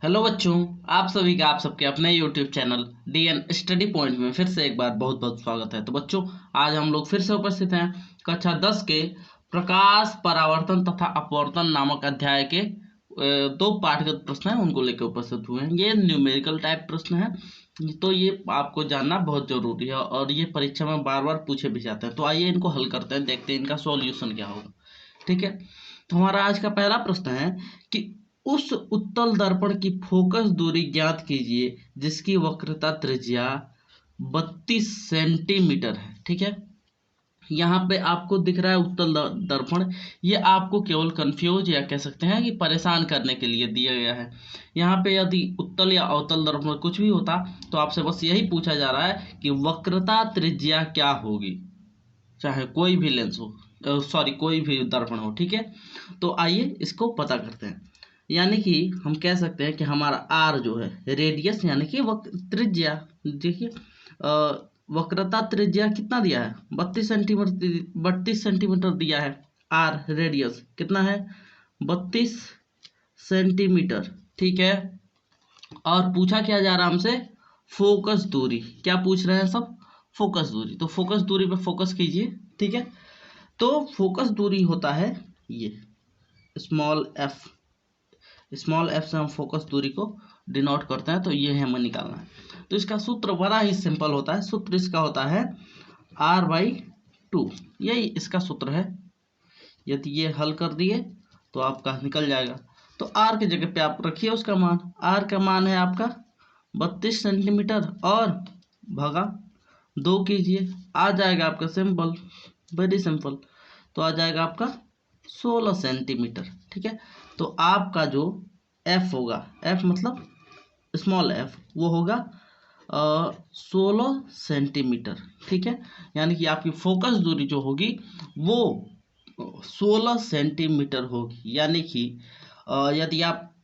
Hello बच्चों, आप सभी का आप सबके अपने YouTube channel DN study point में फिर से एक बार बहुत बहुत स्वागत है। तो बच्चों, आज हम लोग फिर से उपस्थित हैं कक्षा 10 के प्रकाश परावर्तन तथा अपवर्तन नामक अध्याय के दो पाठगत प्रश्न हैं, उनको लेकर उपस्थित हुए हैं। ये न्यूमेरिकल टाइप प्रश्न है, तो ये आपको जानना बहुत जरूरी है और ये परीक्षा में बार बार पूछे भी जाते हैं। तो आइए इनको हल करते हैं, देखते हैं इनका सॉल्यूशन क्या होगा। ठीक है, तो हमारा आज का पहला प्रश्न है कि उस उत्तल दर्पण की फोकस दूरी ज्ञात कीजिए जिसकी वक्रता त्रिज्या 32 सेंटीमीटर है। ठीक है, यहाँ पे आपको दिख रहा है उत्तल दर्पण। ये आपको केवल कंफ्यूज या कह सकते हैं कि परेशान करने के लिए दिया गया है। यहाँ पे यदि उत्तल या अवतल दर्पण कुछ भी होता तो आपसे बस यही पूछा जा रहा है कि वक्रता त्रिज्या क्या होगी, चाहे कोई भी लेंस हो, कोई भी दर्पण हो। ठीक है, तो आइए इसको पता करते हैं। यानी कि हम कह सकते हैं कि हमारा आर जो है रेडियस, यानी कि त्रिज्या। देखिए, वक्रता त्रिज्या कितना दिया है, 32 सेंटीमीटर दिया है। आर रेडियस कितना है, 32 सेंटीमीटर। ठीक है, और पूछा क्या जा रहा है हमसे, फोकस दूरी। क्या पूछ रहे हैं सब, फोकस दूरी। तो फोकस दूरी पे फोकस कीजिए। ठीक है, तो फोकस दूरी होता है ये स्मॉल एफ। स्मॉल एफ से हम फोकस दूरी को डिनोट करते हैं, तो ये हमें निकालना है। तो इसका सूत्र बड़ा ही सिंपल होता है। सूत्र इसका होता है r/2, यही इसका सूत्र है। यदि ये हल कर दिए तो आपका निकल जाएगा। तो r की जगह पे आप रखिए उसका मान। r का मान है आपका 32 सेंटीमीटर और भागा 2 कीजिए, आ जाएगा आपका सिंपल, वेरी सिंपल। तो आ जाएगा आपका 16 सेंटीमीटर। ठीक है, तो आपका जो एफ होगा, एफ मतलब स्मॉल एफ, वो होगा 16 सेंटीमीटर। ठीक है, यानी कि आपकी फोकस दूरी जो होगी वो 16 सेंटीमीटर होगी। यानी कि यदि आप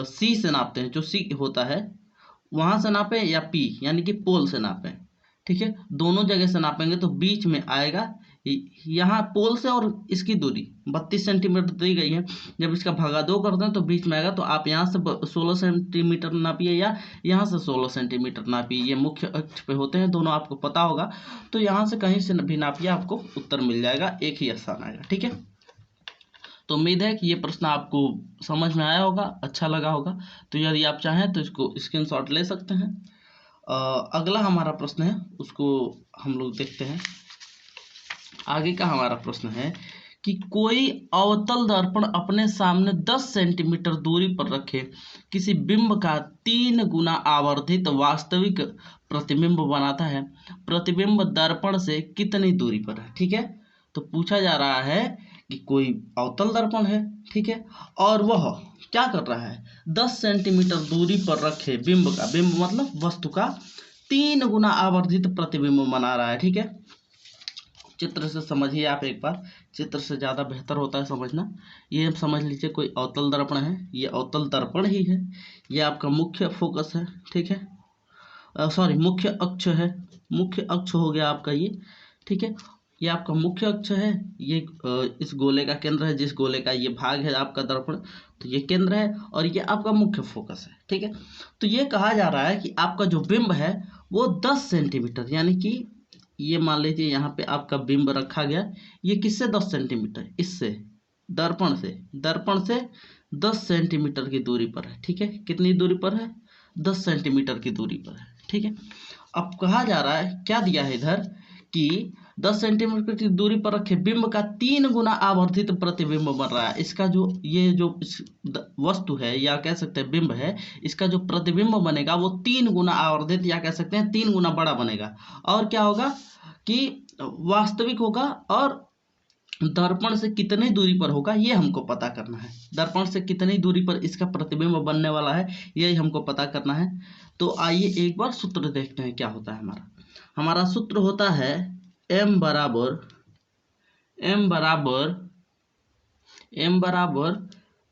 सी से नापते हैं, जो सी होता है वहां से नापें या पी यानी कि पोल से नापें। ठीक है, दोनों जगह से नापेंगे तो बीच में आएगा। यहाँ पोल से और इसकी दूरी 32 सेंटीमीटर दी गई है, जब इसका भागा 2 करते हैं तो बीच में आएगा। तो आप यहाँ से 16 सेंटीमीटर नापिए या यहाँ से 16 सेंटीमीटर नापिए, ये मुख्य अक्ष पे होते हैं दोनों, आपको पता होगा। तो यहाँ से कहीं से भी नापिए, आपको उत्तर मिल जाएगा, एक ही स्थान आएगा। ठीक है, तो उम्मीद है कि ये प्रश्न आपको समझ में आया होगा, अच्छा लगा होगा। तो यदि आप चाहें तो इसको स्क्रीनशॉट ले सकते हैं। अगला हमारा प्रश्न है, उसको हम लोग देखते हैं। आगे का हमारा प्रश्न है कि कोई अवतल दर्पण अपने सामने 10 सेंटीमीटर दूरी पर रखे किसी बिंब का 3 गुना आवर्धित वास्तविक प्रतिबिंब बनाता है, प्रतिबिंब दर्पण से कितनी दूरी पर है। ठीक है, तो पूछा जा रहा है कि कोई अवतल दर्पण है, ठीक है, और वह क्या कर रहा है, 10 सेंटीमीटर दूरी पर रखे बिंब का, बिंब मतलब वस्तु का 3 गुना आवर्धित प्रतिबिंब बना रहा है। ठीक है, चित्र से समझिए आप एक बार, चित्र से ज़्यादा बेहतर होता है समझना। ये समझ लीजिए कोई अवतल दर्पण है, ये अवतल दर्पण ही है, ये आपका मुख्य फोकस है। ठीक है, मुख्य अक्ष है, मुख्य अक्ष हो गया आपका ये। ठीक है, ये आपका मुख्य अक्ष है, ये इस गोले का केंद्र है, जिस गोले का ये भाग है आपका दर्पण, तो ये केंद्र है और ये आपका मुख्य फोकस है। ठीक है, तो ये कहा जा रहा है कि आपका जो बिंब है वो 10 सेंटीमीटर, यानी कि ये मान लीजिए यहाँ पे आपका बिंब रखा गया, ये किससे 10 सेंटीमीटर, इससे, दर्पण से 10 सेंटीमीटर की दूरी पर है। ठीक है, कितनी दूरी पर है, 10 सेंटीमीटर की दूरी पर है। ठीक है, अब कहा जा रहा है, क्या दिया है इधर कि 10 सेंटीमीटर की दूरी पर रखे बिंब का 3 गुना आवर्धित प्रतिबिंब बन रहा है। इसका जो ये जो वस्तु है या कह सकते हैं बिंब है, इसका जो प्रतिबिंब बनेगा वो 3 गुना आवर्धित या कह सकते हैं 3 गुना बड़ा बनेगा। और क्या होगा कि वास्तविक होगा, और दर्पण से कितनी दूरी पर होगा ये हमको पता करना है। दर्पण से कितनी दूरी पर इसका प्रतिबिंब बनने वाला है यही हमको पता करना है। तो आइए एक बार सूत्र देखते हैं क्या होता है हमारा। हमारा सूत्र होता है m बराबर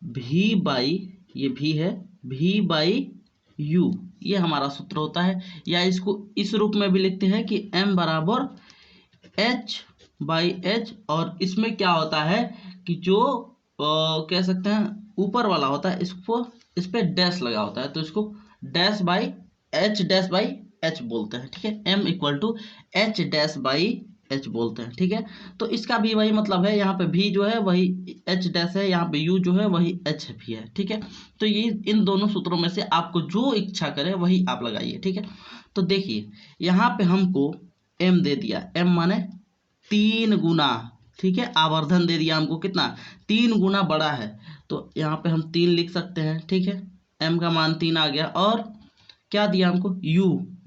v बाई, ये v है, v बाई u, ये हमारा सूत्र होता है। या इसको इस रूप में भी लिखते हैं कि m बराबर h बाई h, और इसमें क्या होता है कि जो कह सकते हैं ऊपर वाला होता है, इसको इस पे डैश लगा होता है, तो इसको डैश बाई एच बोलते हैं, ठीक है। m equal to h dash by h बोलते हैं, ठीक है। तो इसका भी वही मतलब है, यहाँ पे v जो है वही एच डैश है, यहाँ पे u जो है वही एच भी है, ठीक है। तो ये इन दोनों सूत्रों में से आपको जो इच्छा करे वही आप लगाइए, ठीक है। तो देखिए यहाँ पे हमको m दे दिया, m माने 3 गुना, ठीक है। आवर्धन दे दिया हमको, कितना 3 गुना बड़ा है, तो यहाँ पे हम 3 लिख सकते हैं, ठीक है। m का मान 3 आ गया, और क्या दिया हमको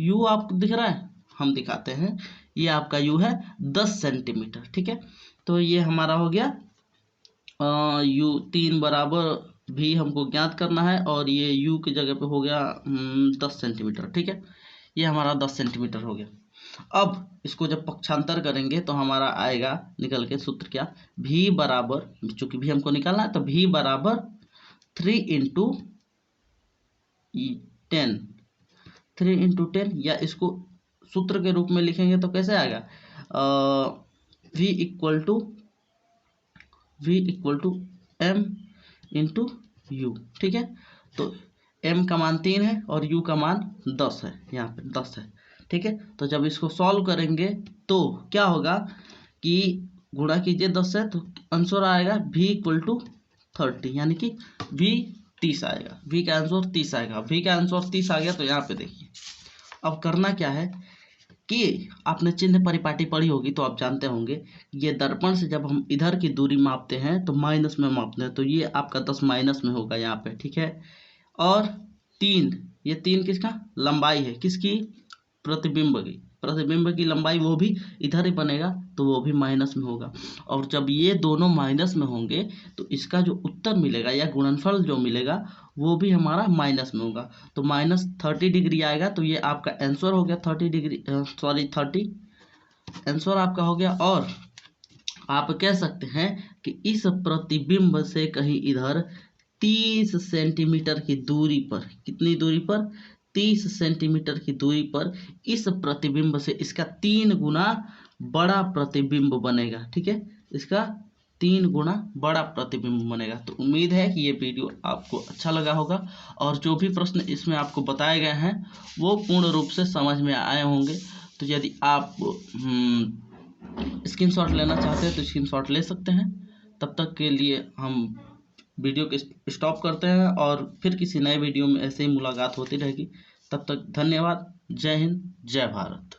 u आपको दिख रहा है, हम दिखाते हैं, ये आपका u है 10 सेंटीमीटर, ठीक है। तो ये हमारा हो गया u 3 बराबर भी हमको ज्ञात करना है, और ये u की जगह पे हो गया 10 सेंटीमीटर, ठीक है। ये हमारा 10 सेंटीमीटर हो गया। अब इसको जब पक्षांतर करेंगे तो हमारा आएगा निकल के सूत्र क्या, v बराबर, चूंकि भी हमको निकालना है, तो v बराबर 3 इंटू 10, 3 इंटू 10, या इसको सूत्र के रूप में लिखेंगे तो कैसे आएगा, v equal to m into u, ठीक है। तो m का मान 3 है और u का मान 10 है, यहाँ पे 10 है, ठीक है। तो जब इसको सॉल्व करेंगे तो क्या होगा कि गुणा कीजिए 10 से, तो आंसर आएगा v इक्वल टू 30, यानी कि v 30 आएगा, v का आंसर 30 आएगा। v का आंसर 30 आ गया, तो यहाँ पे देखिए अब करना क्या है कि आपने चिन्ह परिपाटी पढ़ी होगी तो आप जानते होंगे, ये दर्पण से जब हम इधर की दूरी मापते हैं तो माइनस में मापते हैं, तो ये आपका 10 माइनस में होगा यहाँ पे, ठीक है। और 3, ये 3 किसका लंबाई है, किसकी, प्रतिबिंब की लंबाई, वो भी इधर ही बनेगा, तो वो भी माइनस में होगा। और जब ये दोनों माइनस में होंगे तो इसका जो उत्तर मिलेगा या गुणनफल जो मिलेगा वो भी हमारा माइनस में होगा, तो माइनस 30 डिग्री आएगा। तो ये आपका आंसर हो गया 30 डिग्री, सॉरी 30 आंसर आपका हो गया। और आप कह सकते हैं कि इस प्रतिबिंब से कहीं इधर 30 सेंटीमीटर की दूरी पर, कितनी दूरी पर, 30 सेंटीमीटर की दूरी पर इस प्रतिबिंब से इसका 3 गुना बड़ा प्रतिबिंब बनेगा, ठीक है। इसका 3 गुना बड़ा प्रतिबिंब बनेगा। तो उम्मीद है कि ये वीडियो आपको अच्छा लगा होगा, और जो भी प्रश्न इसमें आपको बताए गए हैं वो पूर्ण रूप से समझ में आए होंगे। तो यदि आप स्क्रीनशॉट लेना चाहते हैं तो स्क्रीनशॉट ले सकते हैं। तब तक के लिए हम वीडियो के स्टॉप करते हैं, और फिर किसी नए वीडियो में ऐसे ही मुलाकात होती रहेगी। तब तक धन्यवाद। जय हिंद, जय भारत।